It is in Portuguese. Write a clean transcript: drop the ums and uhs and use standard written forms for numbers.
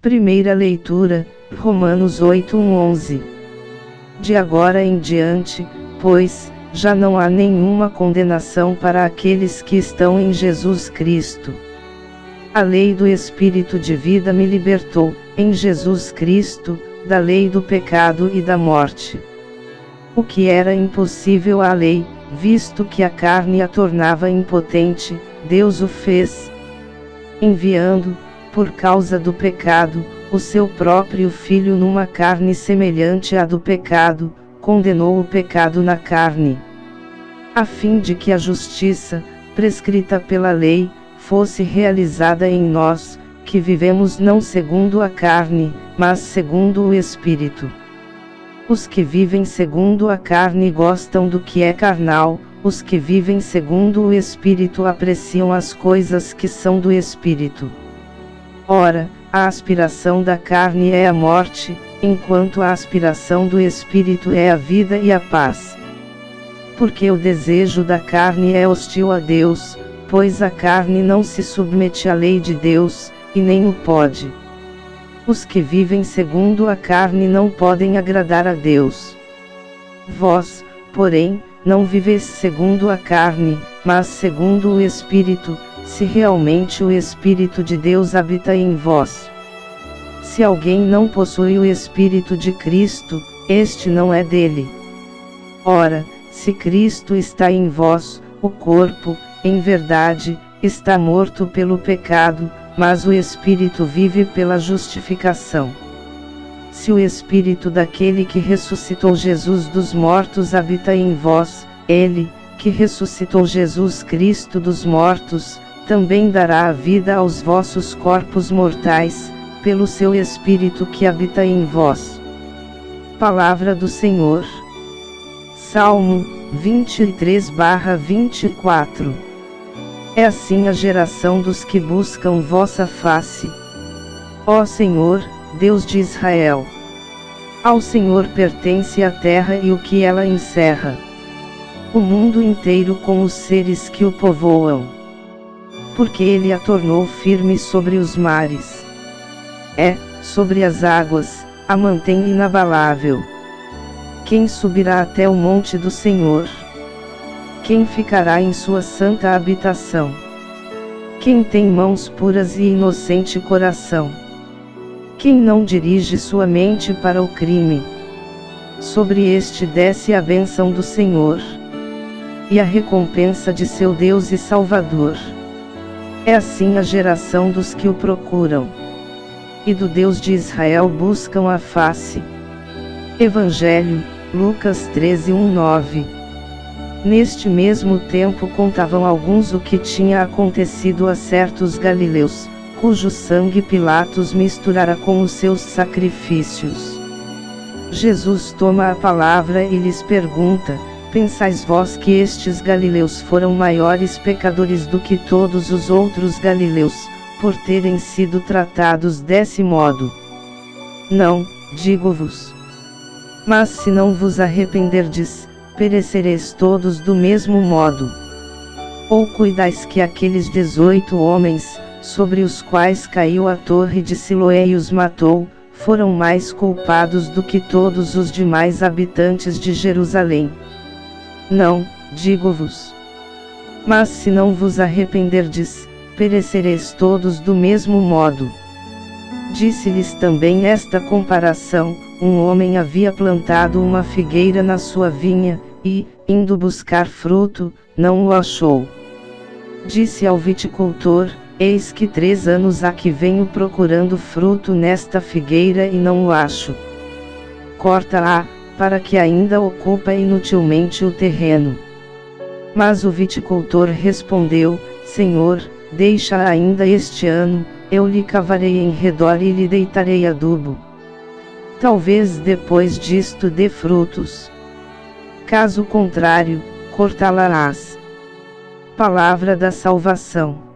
Primeira leitura, Romanos 8:11. De agora em diante, pois, já não há nenhuma condenação para aqueles que estão em Jesus Cristo. A lei do Espírito de vida me libertou, em Jesus Cristo, da lei do pecado e da morte. O que era impossível à lei, visto que a carne a tornava impotente, Deus o fez, enviando, por causa do pecado, o seu próprio Filho numa carne semelhante à do pecado, condenou o pecado na carne, a fim de que a justiça, prescrita pela lei, fosse realizada em nós, que vivemos não segundo a carne, mas segundo o Espírito. Os que vivem segundo a carne gostam do que é carnal, os que vivem segundo o Espírito apreciam as coisas que são do Espírito. Ora, a aspiração da carne é a morte, enquanto a aspiração do Espírito é a vida e a paz. Porque o desejo da carne é hostil a Deus, pois a carne não se submete à lei de Deus, e nem o pode. Os que vivem segundo a carne não podem agradar a Deus. Vós, porém, não viveis segundo a carne, mas segundo o Espírito, se realmente o Espírito de Deus habita em vós. Se alguém não possui o Espírito de Cristo, este não é dele. Ora, se Cristo está em vós, o corpo, em verdade, está morto pelo pecado, mas o Espírito vive pela justificação. Se o Espírito daquele que ressuscitou Jesus dos mortos habita em vós, ele, que ressuscitou Jesus Cristo dos mortos, também dará a vida aos vossos corpos mortais, pelo seu Espírito que habita em vós. Palavra do Senhor. Salmo 23/24. É assim a geração dos que buscam vossa face. Ó Senhor, Deus de Israel. Ao Senhor pertence a terra e o que ela encerra, o mundo inteiro com os seres que o povoam. Porque ele a tornou firme sobre os mares. Sobre as águas, a mantém inabalável. Quem subirá até o monte do Senhor? Quem ficará em sua santa habitação? Quem tem mãos puras e inocente coração? Quem não dirige sua mente para o crime? Sobre este desce a bênção do Senhor, e a recompensa de seu Deus e Salvador. É assim a geração dos que o procuram, e do Deus de Israel buscam a face. Evangelho, Lucas 13:1-9. Neste mesmo tempo contavam alguns o que tinha acontecido a certos galileus, cujo sangue Pilatos misturara com os seus sacrifícios. Jesus toma a palavra e lhes pergunta: pensais vós que estes galileus foram maiores pecadores do que todos os outros galileus, por terem sido tratados desse modo? Não, digo-vos. Mas se não vos arrependerdes, perecereis todos do mesmo modo. Ou cuidais que aqueles 18 homens, sobre os quais caiu a torre de Siloé e os matou, foram mais culpados do que todos os demais habitantes de Jerusalém? Não, digo-vos. Mas se não vos arrependerdes, perecereis todos do mesmo modo. Disse-lhes também esta comparação: um homem havia plantado uma figueira na sua vinha, e, indo buscar fruto, não o achou. Disse ao viticultor: eis que 3 anos há que venho procurando fruto nesta figueira e não o acho. Corta-a, para que ainda ocupa inutilmente o terreno. Mas o viticultor respondeu: Senhor, deixa ainda este ano, eu lhe cavarei em redor e lhe deitarei adubo. Talvez depois disto dê frutos. Caso contrário, cortá-la-ás. Palavra da salvação.